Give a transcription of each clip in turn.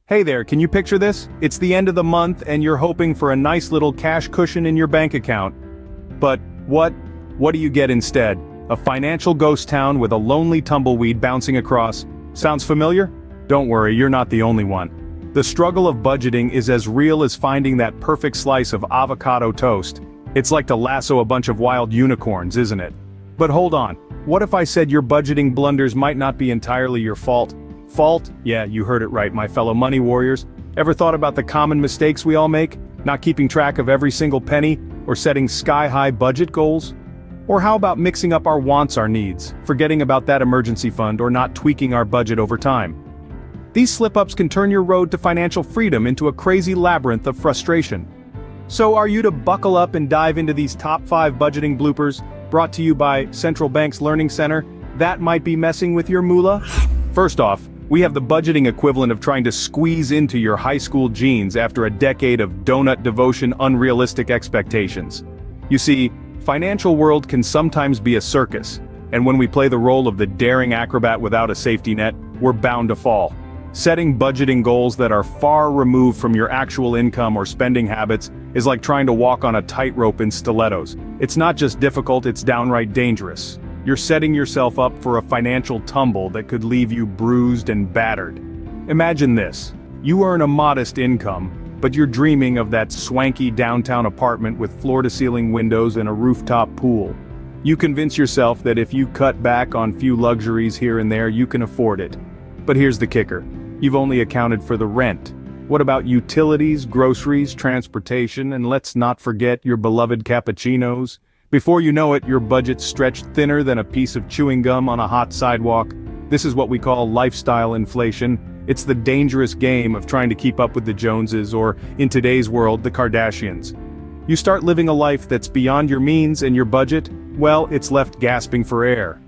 Hey there, can you picture this? It's the end of the month and you're hoping for a nice little cash cushion in your bank account. But what do you get instead? A financial ghost town with a lonely tumbleweed bouncing across. Sounds familiar? Don't worry, you're not the only one. The struggle of budgeting is as real as finding that perfect slice of avocado toast. It's like to lasso a bunch of wild unicorns, isn't it? But hold on, what if I said your budgeting blunders might not be entirely your fault? Fault? Yeah, you heard it right, my fellow money warriors. Ever thought about the common mistakes we all make? Not keeping track of every single penny, or setting sky-high budget goals? Or how about mixing up our wants, our needs, forgetting about that emergency fund, or not tweaking our budget over time? These slip-ups can turn your road to financial freedom into a crazy labyrinth of frustration. So are you to buckle up and dive into these top 5 budgeting bloopers, brought to you by Central Bank's Learning Center, that might be messing with your moolah? First off, we have the budgeting equivalent of trying to squeeze into your high school jeans after a decade of donut devotion, unrealistic expectations. You see, financial world can sometimes be a circus, and when we play the role of the daring acrobat without a safety net, we're bound to fall. Setting budgeting goals that are far removed from your actual income or spending habits is like trying to walk on a tightrope in stilettos. It's not just difficult, it's downright dangerous. You're setting yourself up for a financial tumble that could leave you bruised and battered. Imagine this. You earn a modest income, but you're dreaming of that swanky downtown apartment with floor-to-ceiling windows and a rooftop pool. You convince yourself that if you cut back on few luxuries here and there, you can afford it. But here's the kicker. You've only accounted for the rent. What about utilities, groceries, transportation, and let's not forget your beloved cappuccinos? Before you know it, your budget's stretched thinner than a piece of chewing gum on a hot sidewalk. This is what we call lifestyle inflation. It's the dangerous game of trying to keep up with the Joneses, or, in today's world, the Kardashians. You start living a life that's beyond your means and your budget, well, it's left gasping for air.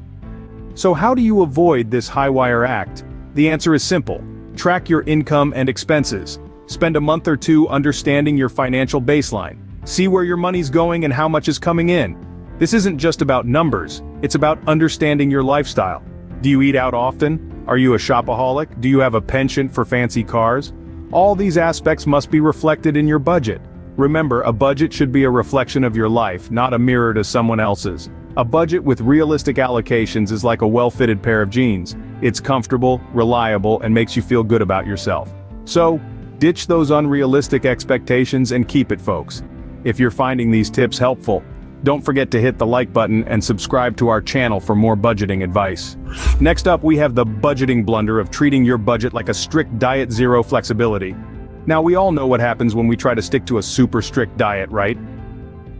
So how do you avoid this high-wire act? The answer is simple. Track your income and expenses. Spend a month or two understanding your financial baseline. See where your money's going and how much is coming in. This isn't just about numbers, it's about understanding your lifestyle. Do you eat out often? Are you a shopaholic? Do you have a penchant for fancy cars? All these aspects must be reflected in your budget. Remember, a budget should be a reflection of your life, not a mirror to someone else's. A budget with realistic allocations is like a well-fitted pair of jeans. It's comfortable, reliable, and makes you feel good about yourself. So, ditch those unrealistic expectations and keep it, folks. If you're finding these tips helpful, don't forget to hit the like button and subscribe to our channel for more budgeting advice. Next up, we have the budgeting blunder of treating your budget like a strict diet zero flexibility. Now, we all know what happens when we try to stick to a super strict diet, right?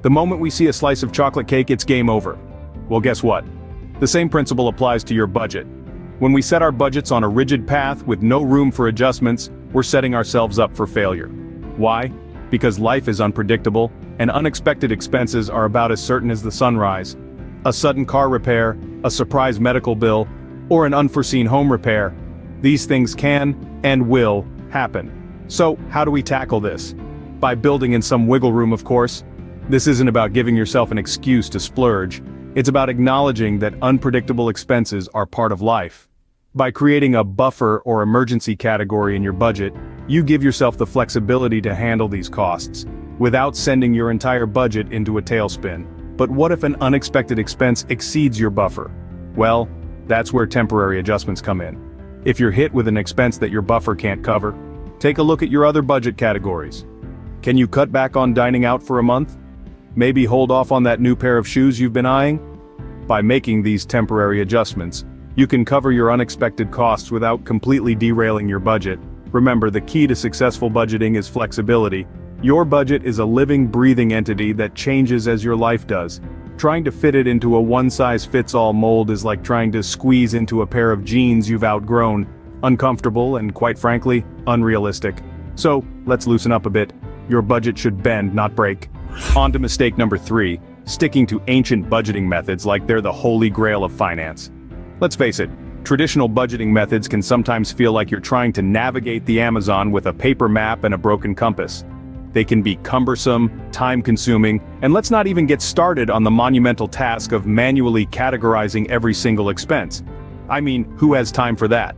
The moment we see a slice of chocolate cake, it's game over. Well, guess what? The same principle applies to your budget. When we set our budgets on a rigid path with no room for adjustments, we're setting ourselves up for failure. Why? Because life is unpredictable, and unexpected expenses are about as certain as the sunrise. A sudden car repair, a surprise medical bill, or an unforeseen home repair. These things can, and will, happen. So, how do we tackle this? By building in some wiggle room, of course. This isn't about giving yourself an excuse to splurge. It's about acknowledging that unpredictable expenses are part of life. By creating a buffer or emergency category in your budget, you give yourself the flexibility to handle these costs, without sending your entire budget into a tailspin. But what if an unexpected expense exceeds your buffer? Well, that's where temporary adjustments come in. If you're hit with an expense that your buffer can't cover, take a look at your other budget categories. Can you cut back on dining out for a month? Maybe hold off on that new pair of shoes you've been eyeing? By making these temporary adjustments, you can cover your unexpected costs without completely derailing your budget. Remember, the key to successful budgeting is flexibility. Your budget is a living, breathing entity that changes as your life does. Trying to fit it into a one-size-fits-all mold is like trying to squeeze into a pair of jeans you've outgrown. Uncomfortable and, quite frankly, unrealistic. So, let's loosen up a bit. Your budget should bend, not break. On to mistake number 3, sticking to ancient budgeting methods like they're the holy grail of finance. Let's face it, traditional budgeting methods can sometimes feel like you're trying to navigate the Amazon with a paper map and a broken compass. They can be cumbersome, time-consuming, and let's not even get started on the monumental task of manually categorizing every single expense. I mean, who has time for that?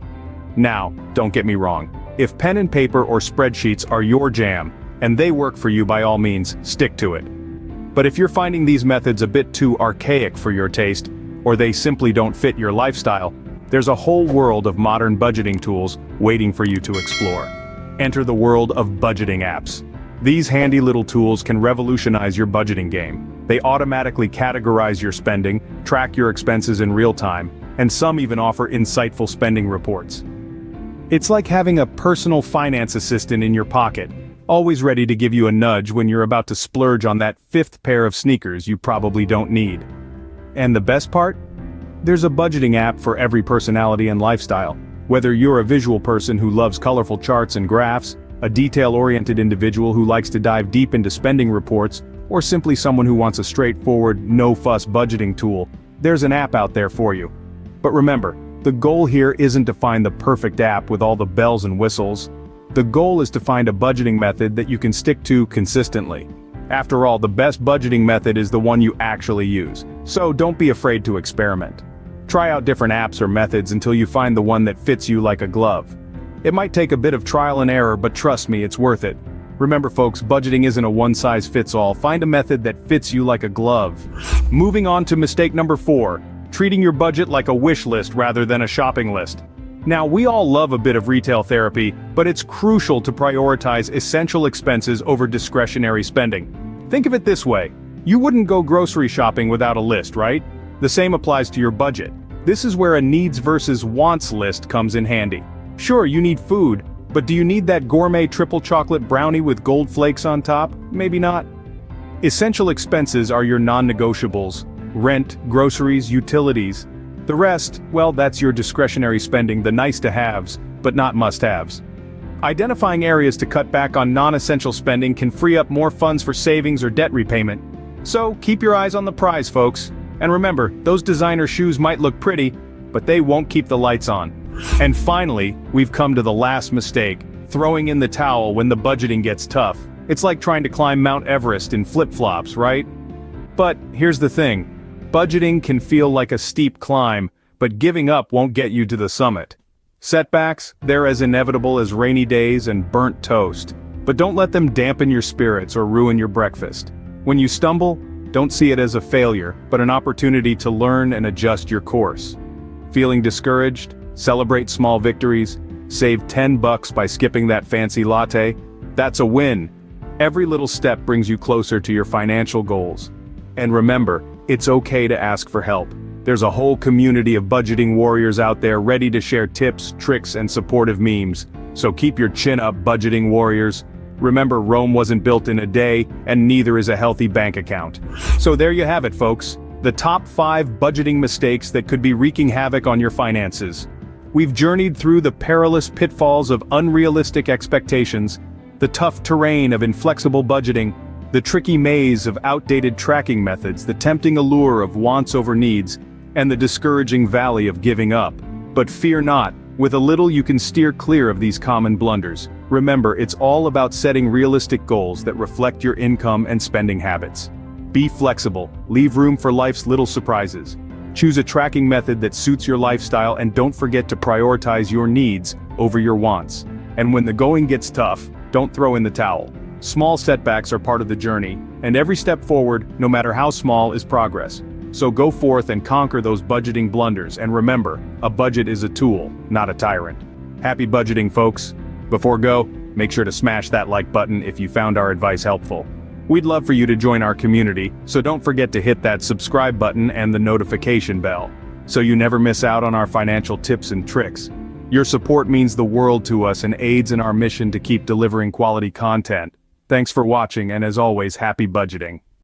Now, don't get me wrong. If pen and paper or spreadsheets are your jam, and they work for you, by all means, stick to it. But if you're finding these methods a bit too archaic for your taste, or they simply don't fit your lifestyle, there's a whole world of modern budgeting tools waiting for you to explore. Enter the world of budgeting apps. These handy little tools can revolutionize your budgeting game. They automatically categorize your spending, track your expenses in real time, and some even offer insightful spending reports. It's like having a personal finance assistant in your pocket, always ready to give you a nudge when you're about to splurge on that fifth pair of sneakers you probably don't need. And the best part? There's a budgeting app for every personality and lifestyle. Whether you're a visual person who loves colorful charts and graphs, a detail-oriented individual who likes to dive deep into spending reports, or simply someone who wants a straightforward, no-fuss budgeting tool, there's an app out there for you. But remember, the goal here isn't to find the perfect app with all the bells and whistles. The goal is to find a budgeting method that you can stick to consistently. After all, the best budgeting method is the one you actually use, so don't be afraid to experiment. Try out different apps or methods until you find the one that fits you like a glove. It might take a bit of trial and error, but trust me, it's worth it. Remember folks, budgeting isn't a one-size-fits-all. Find a method that fits you like a glove. Moving on to mistake number 4, treating your budget like a wish list rather than a shopping list. Now, we all love a bit of retail therapy, but it's crucial to prioritize essential expenses over discretionary spending. Think of it this way. You wouldn't go grocery shopping without a list, right? The same applies to your budget. This is where a needs versus wants list comes in handy. Sure, you need food, but do you need that gourmet triple chocolate brownie with gold flakes on top? Maybe not. Essential expenses are your non-negotiables: rent, groceries, utilities. The rest, well, that's your discretionary spending, the nice-to-haves, but not must-haves. Identifying areas to cut back on non-essential spending can free up more funds for savings or debt repayment. So, keep your eyes on the prize, folks. And remember, those designer shoes might look pretty, but they won't keep the lights on. And finally, we've come to the last mistake: throwing in the towel when the budgeting gets tough. It's like trying to climb Mount Everest in flip-flops, right? But here's the thing. Budgeting can feel like a steep climb, but giving up won't get you to the summit. Setbacks, they're as inevitable as rainy days and burnt toast. But don't let them dampen your spirits or ruin your breakfast. When you stumble, don't see it as a failure, but an opportunity to learn and adjust your course. Feeling discouraged? Celebrate small victories. Save $10 by skipping that fancy latte. That's a win. Every little step brings you closer to your financial goals. And remember, it's okay to ask for help. There's a whole community of budgeting warriors out there ready to share tips, tricks, and supportive memes. So keep your chin up, budgeting warriors. Remember, Rome wasn't built in a day, and neither is a healthy bank account. So there you have it, folks. The top 5 budgeting mistakes that could be wreaking havoc on your finances. We've journeyed through the perilous pitfalls of unrealistic expectations, the tough terrain of inflexible budgeting, the tricky maze of outdated tracking methods, the tempting allure of wants over needs, and the discouraging valley of giving up. But fear not, with a little you can steer clear of these common blunders. Remember, it's all about setting realistic goals that reflect your income and spending habits. Be flexible, leave room for life's little surprises. Choose a tracking method that suits your lifestyle, and don't forget to prioritize your needs over your wants. And when the going gets tough, don't throw in the towel. Small setbacks are part of the journey, and every step forward, no matter how small, is progress. So go forth and conquer those budgeting blunders, and remember, a budget is a tool, not a tyrant. Happy budgeting, folks. Before go, make sure to smash that like button if you found our advice helpful. We'd love for you to join our community, so don't forget to hit that subscribe button and the notification bell, so you never miss out on our financial tips and tricks. Your support means the world to us and aids in our mission to keep delivering quality content. Thanks for watching, and as always, happy budgeting.